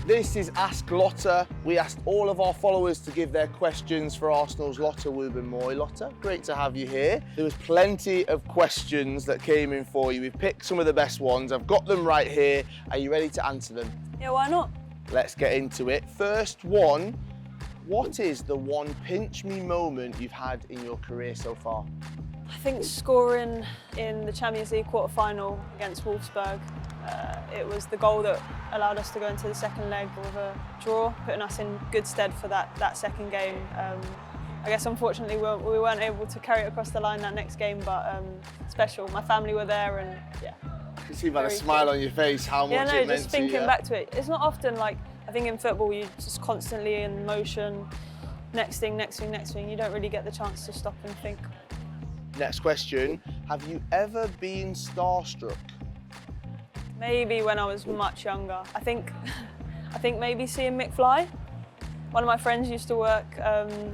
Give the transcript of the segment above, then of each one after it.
This is Ask Lotte. We asked all of our followers to give their questions for Arsenal's Lotte Wubben-Moy. Lotte, great to have you here. There was plenty of questions that came in for you. We've picked some of the best ones. I've got them right here. Are you ready to answer them? Yeah, why not? Let's get into it. First one, what is the one pinch me moment you've had in your career so far? I think scoring in the Champions League quarter-final against Wolfsburg. It was the goal that allowed us to go into the second leg with a draw, putting us in good stead for that second game. I guess unfortunately we weren't able to carry it across the line that next game, but special. My family were there, and yeah. I can see by the smile on your face how much it meant to you. Yeah, just thinking back to it. It's not often like, I think in football you're just constantly in motion, next thing, next thing, next thing. You don't really get the chance to stop and think. Next question, have you ever been starstruck? Maybe when I was much younger. I think maybe seeing McFly. One of my friends used to work,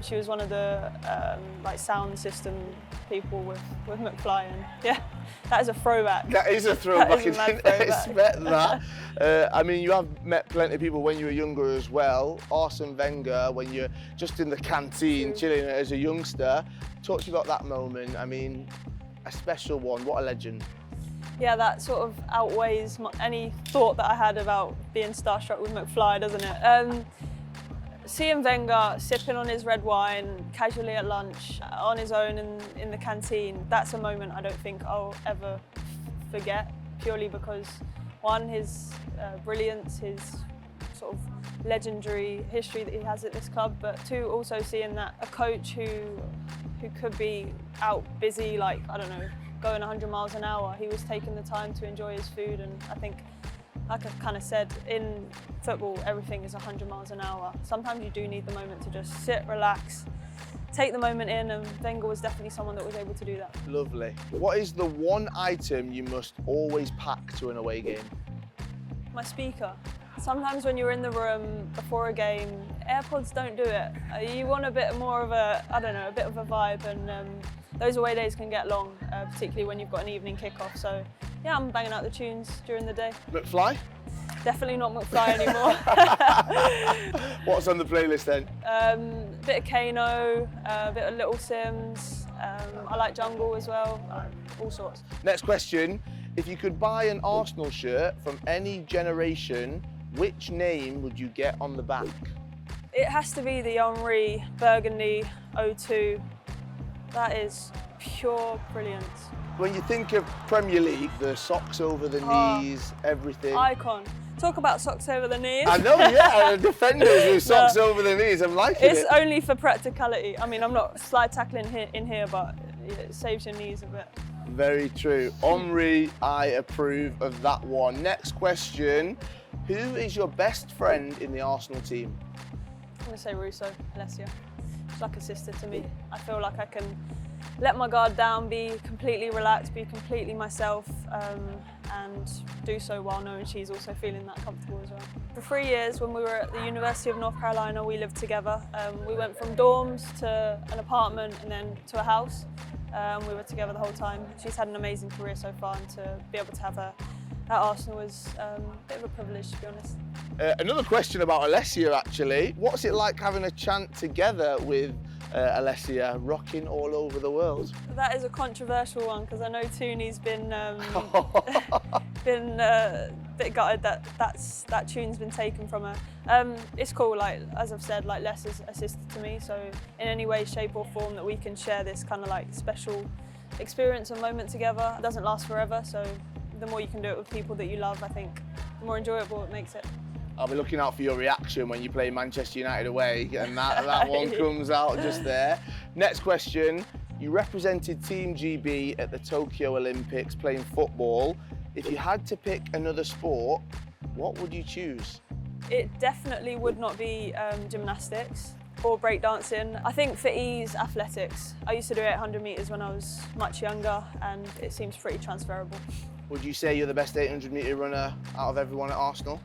she was one of the like sound system people with McFly, and yeah, that is a throwback. That is a throwback, I didn't throwback. expect that. I mean, you have met plenty of people when you were younger as well. Arsene Wenger, when you're just in the canteen chilling as a youngster. Talk to you about that moment. I mean, a special one, what a legend. Yeah, that sort of outweighs any thought that I had about being starstruck with McFly, doesn't it? Seeing Wenger sipping on his red wine casually at lunch, on his own in the canteen, that's a moment I don't think I'll ever forget, purely because, one, his brilliance, his sort of legendary history that he has at this club, but two, also seeing that a coach who could be out busy, like, I don't know, going 100 miles an hour, he was taking the time to enjoy his food. And I think, like I kind of said, in football everything is 100 miles an hour. Sometimes you do need the moment to just sit, relax, take the moment in, and Wenger was definitely someone that was able to do that. Lovely. What is the one item you must always pack to an away game? My speaker. Sometimes when you're in the room before a game, AirPods don't do it. You want a bit more of a, I don't know, a bit of a vibe, and those away days can get long, particularly when you've got an evening kickoff. So yeah, I'm banging out the tunes during the day. McFly? Definitely not McFly anymore. What's on the playlist then? Bit of Kano, a bit of Little Sims. I like Jungle as well, all sorts. Next question, if you could buy an Arsenal shirt from any generation, which name would you get on the back? It has to be the Henry Burgundy 02. That is pure brilliance. When you think of Premier League, the socks over the knees, everything. Icon. Talk about socks over the knees. I know, yeah, defenders with socks over the knees, I'm liking it. It's only for practicality. I mean, I'm not slide tackling in here, but it saves your knees a bit. Very true. Henri, I approve of that one. Next question, who is your best friend in the Arsenal team? I'm going to say Russo, Alessia. She's like a sister to me. I feel like I can let my guard down, be completely relaxed, be completely myself, and do so while knowing she's also feeling that comfortable as well. For 3 years, when we were at the University of North Carolina, we lived together. We went from dorms to an apartment and then to a house. We were together the whole time. She's had an amazing career so far, and to be able to have her at Arsenal was a bit of a privilege, to be honest. Another question about Alessia, actually. What's it like having a chant together with Alessia, rocking all over the world? That is a controversial one, because I know Tooney's been a bit gutted that tune's been taken from her. It's cool, like as I've said, like Les is a sister to me, so in any way, shape or form that we can share this kind of like special experience and moment together, it doesn't last forever, so the more you can do it with people that you love, I think the more enjoyable it makes it. I'll be looking out for your reaction when you play Manchester United away, and that one comes out just there. Next question, you represented Team GB at the Tokyo Olympics playing football. If you had to pick another sport, what would you choose? It definitely would not be gymnastics or breakdancing. I think for ease, athletics. I used to do 800 metres when I was much younger, and it seems pretty transferable. Would you say you're the best 800 metre runner out of everyone at Arsenal?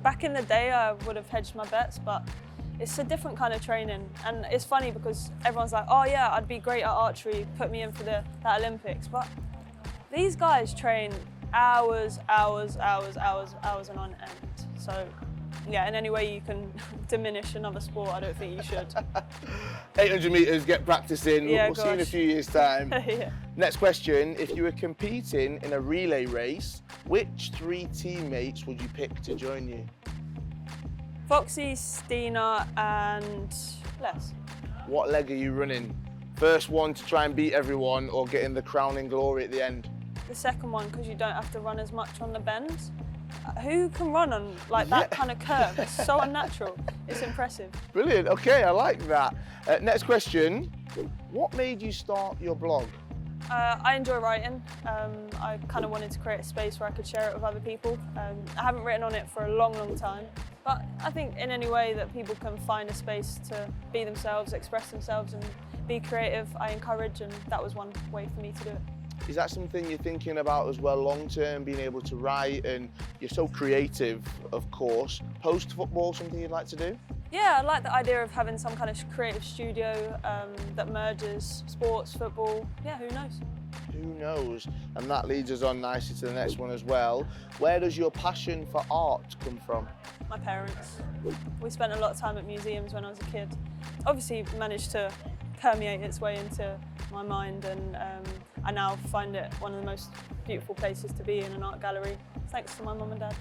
Back in the day, I would have hedged my bets, but it's a different kind of training. And it's funny because everyone's like, oh yeah, I'd be great at archery, put me in for that Olympics. But these guys train hours and on end. So yeah, in any way you can diminish another sport, I don't think you should. 800 metres, get practicing. Yeah, we'll see in a few years' time. Yeah. Next question, if you were competing in a relay race, which 3 teammates would you pick to join you? Foxy, Stina and Les. What leg are you running? First one to try and beat everyone or getting the crowning glory at the end? The second one, because you don't have to run as much on the bends. Who can run on like that kind of curve? It's so unnatural. It's impressive. Brilliant, okay, I like that. Next question, what made you start your blog? I enjoy writing. I kind of wanted to create a space where I could share it with other people. I haven't written on it for a long time, but I think in any way that people can find a space to be themselves, express themselves and be creative, I encourage, and that was one way for me to do it. Is that something you're thinking about as well long term, being able to write, and you're so creative, of course. Post football, something you'd like to do? Yeah, I like the idea of having some kind of creative studio that merges sports, football. Yeah, who knows? Who knows? And that leads us on nicely to the next one as well. Where does your passion for art come from? My parents. We spent a lot of time at museums when I was a kid. Obviously managed to permeate its way into my mind, and I now find it one of the most beautiful places to be in an art gallery, thanks to my mum and dad.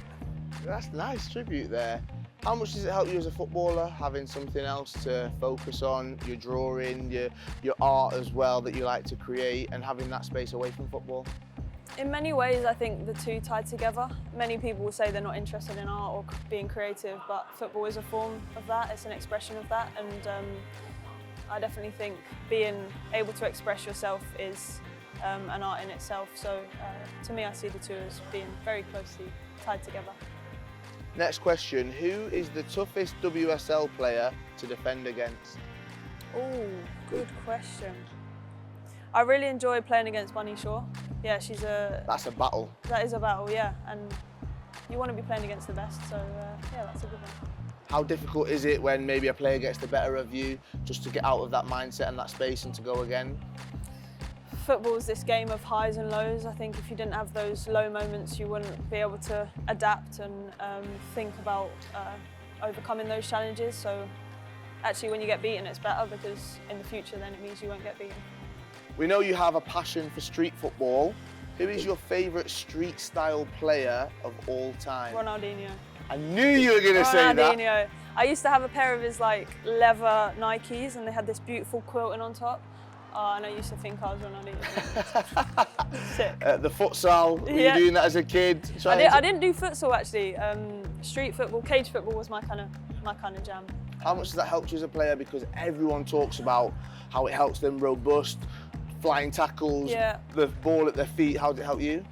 That's a nice tribute there. How much does it help you as a footballer, having something else to focus on, your drawing, your art as well that you like to create, and having that space away from football? In many ways, I think the two tie together. Many people will say they're not interested in art or being creative, but football is a form of that, it's an expression of that, and I definitely think being able to express yourself is an art in itself. So to me, I see the two as being very closely tied together. Next question, who is the toughest WSL player to defend against? Oh, good question. I really enjoy playing against Bunny Shaw. Yeah, That's a battle. That is a battle, yeah, and you want to be playing against the best, so yeah, that's a good one. How difficult is it when maybe a player gets the better of you, just to get out of that mindset and that space and to go again? Football is this game of highs and lows. I think if you didn't have those low moments, you wouldn't be able to adapt and think about overcoming those challenges. So actually when you get beaten, it's better, because in the future then it means you won't get beaten. We know you have a passion for street football. Who is your favourite street style player of all time? Ronaldinho. I knew you were going to say that. Ronaldinho. I used to have a pair of his like leather Nikes, and they had this beautiful quilting on top. And I used to think I was Ronaldinho. Sick. The futsal, were you doing that as a kid? I didn't do futsal actually. Street football, cage football was my kind of jam. How much does that help you as a player? Because everyone talks about how it helps them robust, flying tackles, the ball at their feet. How did it help you?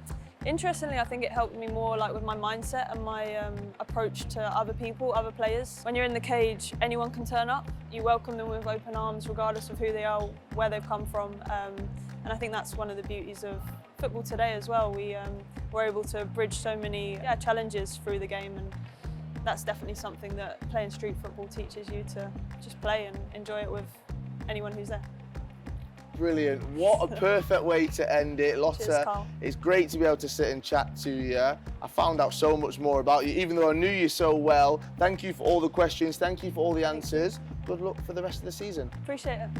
Interestingly, I think it helped me more like with my mindset and my approach to other people, other players. When you're in the cage, anyone can turn up. You welcome them with open arms, regardless of who they are, where they've come from. And I think that's one of the beauties of football today as well. We're able to bridge so many challenges through the game, and that's definitely something that playing street football teaches you to just play and enjoy it with anyone who's there. Brilliant. What a perfect way to end it. Lotte, Cheers, Carl. It's great to be able to sit and chat to you. I found out so much more about you, even though I knew you so well. Thank you for all the questions. Thank you for all the answers. Good luck for the rest of the season. Appreciate it.